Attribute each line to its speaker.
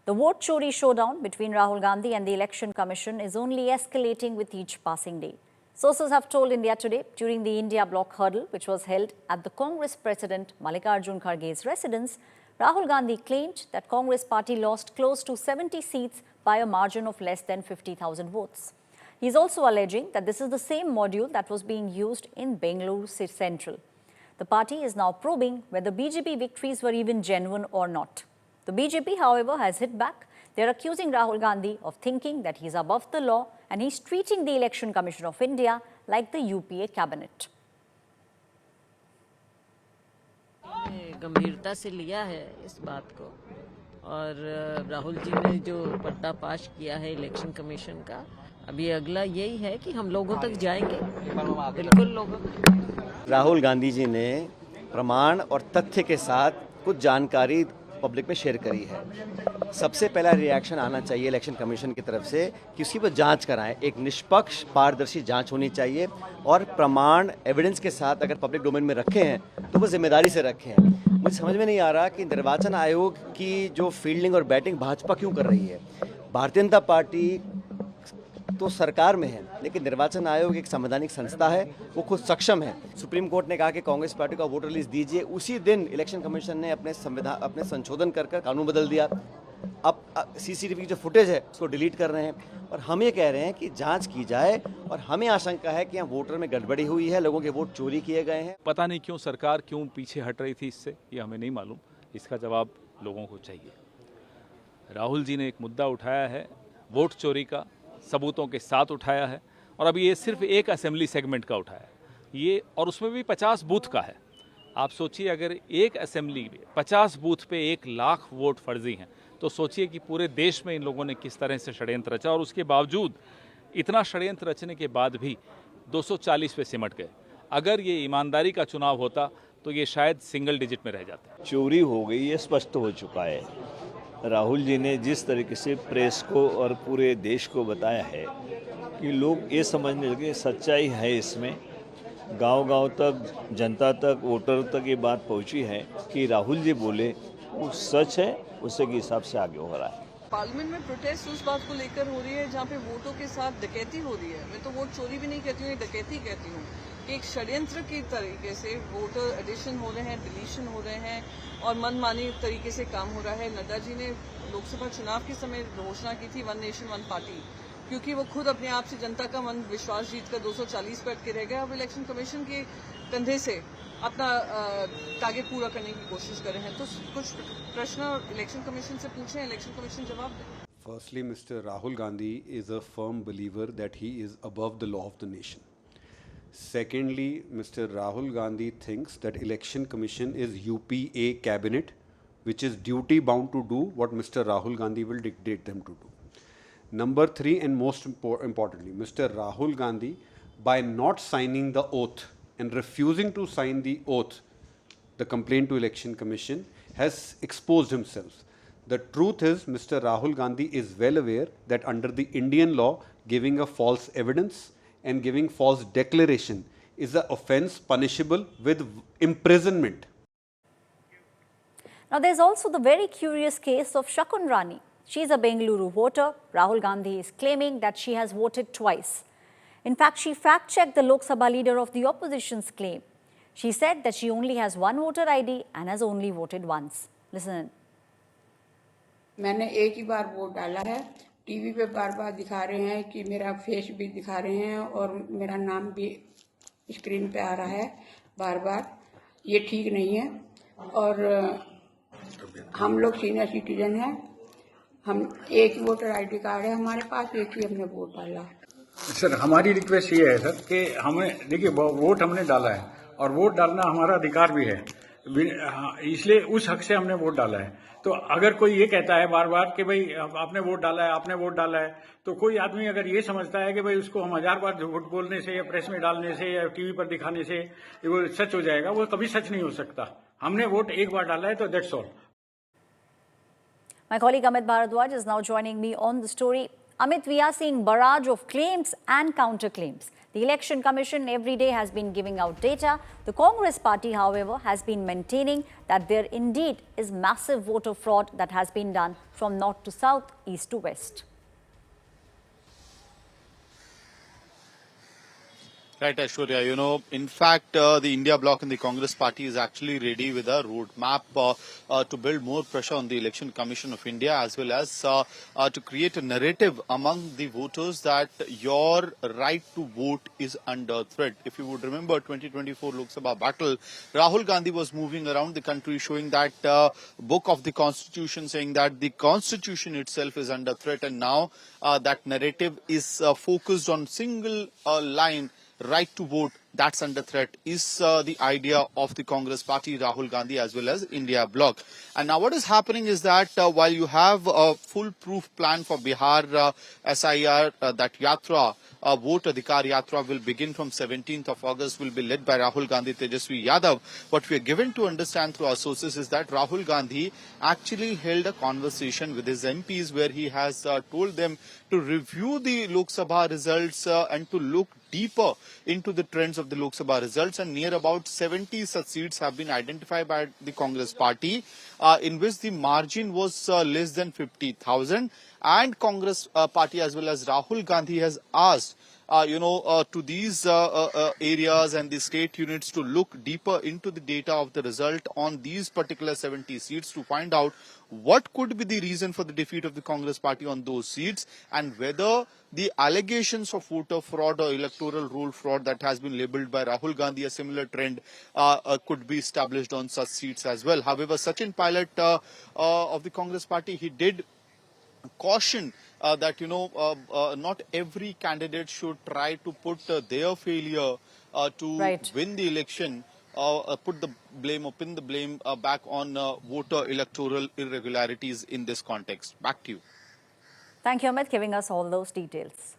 Speaker 1: The vote chori showdown between Rahul Gandhi and the Election Commission is only escalating with each passing day. Sources have told India Today during the India Bloc hurdle, which was held at the Congress President Mallikarjun Kharge's residence, Rahul Gandhi claimed that Congress party lost close to 70 seats by a margin of less than 50,000 votes. He is also alleging that this is the same module that was being used in Bengaluru Central. The party is now probing whether BJP victories were even genuine or not. The BJP, however, has hit back. They are accusing Rahul Gandhi of thinking that he is above the law and he is treating the Election Commission of India like the UPA cabinet.
Speaker 2: गंभीरता से लिया है इस बात को और राहुल जी ने जो पर्दाफाश किया है इलेक्शन कमीशन का, अभी अगला यही है कि हम लोगों तक जाएंगे, बिल्कुल लोगों।
Speaker 3: राहुल गांधी जी ने प्रमाण और तथ्य के साथ कुछ जानकारी पब्लिक में शेयर करी है। सबसे पहला रिएक्शन आना चाहिए इलेक्शन कमीशन की तरफ से कि उसकी पर जांच कराएं, एक निष्पक्ष पारदर्शी जांच होनी चाहिए और प्रमाण एविडेंस के साथ अगर पब्लिक डोमेन में रखे हैं तो वो जिम्मेदारी से रखे हैं। मुझे समझ में नहीं आ रहा कि निर्वाचन आयोग की जो फील्डिंग और बैटिंग भाजपा क्यों कर रही है। भारतीय जनता पार्टी तो सरकार में है, लेकिन निर्वाचन आयोग एक संवैधानिक संस्था है, वो खुद सक्षम है। सुप्रीम कोर्ट ने कहा कि कांग्रेस पार्टी का वोटर लिस्ट दीजिए, उसी दिन इलेक्शन कमीशन ने अपने संशोधन कर कानून बदल दिया। अब सीसीटीवी की जो फुटेज है उसको डिलीट कर रहे हैं और हम ये कह रहे हैं कि जांच की जाए और हमें आशंका है कि यहाँ वोटर में गड़बड़ी हुई है, लोगों के वोट चोरी किए गए हैं।
Speaker 4: पता नहीं क्यों सरकार क्यों पीछे हट रही थी इससे, ये हमें नहीं मालूम। इसका जवाब लोगों को चाहिए। राहुल जी ने एक मुद्दा उठाया है वोट चोरी का, सबूतों के साथ उठाया है और अभी ये सिर्फ एक असेंबली सेगमेंट का उठाया है ये, और उसमें भी 50 बूथ का है। आप सोचिए अगर एक असेंबली में 50 बूथ पे 1 लाख वोट फर्जी हैं तो सोचिए कि पूरे देश में इन लोगों ने किस तरह से षड्यंत्र रचा, और उसके बावजूद इतना षड्यंत्र रचने के बाद भी 240 पे सिमट गए। अगर ये ईमानदारी का चुनाव होता तो ये शायद सिंगल डिजिट में रह जाता।
Speaker 5: चोरी हो गई ये स्पष्ट हो चुका है। राहुल जी ने जिस तरीके से प्रेस को और पूरे देश को बताया है कि लोग ये समझने लगे सच्चाई है इसमें, गांव-गांव तक, जनता तक, वोटर तक ये बात पहुंची है कि राहुल जी बोले वो सच है, उसी के हिसाब से आगे हो रहा है।
Speaker 6: पार्लियामेंट में प्रोटेस्ट उस बात को लेकर हो रही है जहाँ पे वोटों के साथ डकैती हो रही है। मैं तो वोट चोरी भी नहीं कहती हूँ, डकैती कहती हूँ। एक षड्यंत्र की तरीके से वोटर एडिशन हो रहे हैं, डिलीशन हो रहे हैं और मनमानी तरीके से काम हो रहा है। नड्डा जी ने लोकसभा चुनाव के समय घोषणा की थी 1 नेशन 1 पार्टी, क्योंकि वो खुद अपने आप से जनता का मन विश्वास जीतकर 240 पे अटके रह गए। अब इलेक्शन कमीशन के कंधे से अपना टारगेट पूरा करने की कोशिश कर रहे हैं। तो कुछ प्रश्न इलेक्शन कमीशन से पूछें, इलेक्शन कमीशन जवाब दें।
Speaker 7: Firstly, Mr. Rahul Gandhi is a firm believer that he is above the law of the nation. Secondly, Mr. Rahul Gandhi thinks that Election Commission is UPA cabinet, which is duty bound to do what Mr. Rahul Gandhi will dictate them to do. Number 3, and most importantly, Mr. Rahul Gandhi, by not signing the oath and refusing to sign the oath, the complaint to Election Commission, has exposed himself. The truth is, Mr. Rahul Gandhi is well aware that under the Indian law, giving a false evidence and giving false declaration is an offence punishable with imprisonment.
Speaker 1: Now, there's also the very curious case of Shakun Rani. She's a Bengaluru voter. Rahul Gandhi is claiming that she has voted twice. In fact, she fact-checked the Lok Sabha leader of the opposition's claim. She said that she only has one voter ID and has only voted once. Listen.
Speaker 8: मैंने एक ही बार vote डाला है। TV पे बार-बार दिखा रहे हैं कि मेरा फेस भी दिखा रहे हैं और मेरा नाम भी स्क्रीन पे आ रहा है बार-बार। ये ठीक नहीं है और हम लोग सीनियर सिटीजन हैं। हम एक ही वोटर आईडी कार्ड है हमारे पास, एक ही हमने वोट डाला।
Speaker 9: सर, हमारी रिक्वेस्ट ये है सर कि हमें देखिए वोट हमने डाला है और वोट डालना हमारा अधिकार भी है, इसलिए उस हक से हमने वोट डाला है। तो अगर कोई ये कहता है बार बार कि भाई आपने वोट डाला है, आपने वोट डाला है, तो कोई आदमी अगर ये समझता है कि भाई उसको हम 1000 बार झूठ बोलने से या प्रेस में डालने से या टीवी पर दिखाने से वो सच हो जाएगा, वो कभी सच नहीं हो सकता। हमने वोट एक बार डाला है, तो that's all.
Speaker 1: My colleague Amit Bharadwaj is now joining me on the story. Amit, we are seeing barrage of claims and counterclaims. The Election Commission every day has been giving out data. The Congress party, however, has been maintaining that there indeed is massive voter fraud that has been done from north to south, east to west.
Speaker 10: Right, Aishwarya. You know, in fact, the India bloc in the Congress party is actually ready with a roadmap to build more pressure on the Election Commission of India, as well as to create a narrative among the voters that your right to vote is under threat. If you would remember 2024 Lok Sabha battle, Rahul Gandhi was moving around the country showing that book of the Constitution, saying that the Constitution itself is under threat, and now that narrative is focused on single line, right to vote, that's under threat, is the idea of the Congress party, Rahul Gandhi, as well as India bloc. And now what is happening is that while you have a foolproof plan for Bihar SIR, that Yatra, Vote Adhikar Yatra will begin from 17th of August, will be led by Rahul Gandhi, Tejasvi Yadav. What we are given to understand through our sources is that Rahul Gandhi actually held a conversation with his MPs where he has told them to review the Lok Sabha results and to look deeper into the trends of the Lok Sabha results, and near about 70 such seats have been identified by the Congress party in which the margin was less than 50,000, and Congress party as well as Rahul Gandhi has asked to these areas and the state units to look deeper into the data of the result on these particular 70 seats to find out what could be the reason for the defeat of the Congress party on those seats, and whether the allegations of voter fraud or electoral roll fraud that has been labelled by Rahul Gandhi, a similar trend could be established on such seats as well. However, Sachin Pilot of the Congress party, he did caution that not every candidate should try to put their failure to win the election, put the blame or pin the blame back on voter electoral irregularities in this context. Back to you.
Speaker 1: Thank you, Amit, giving us all those details.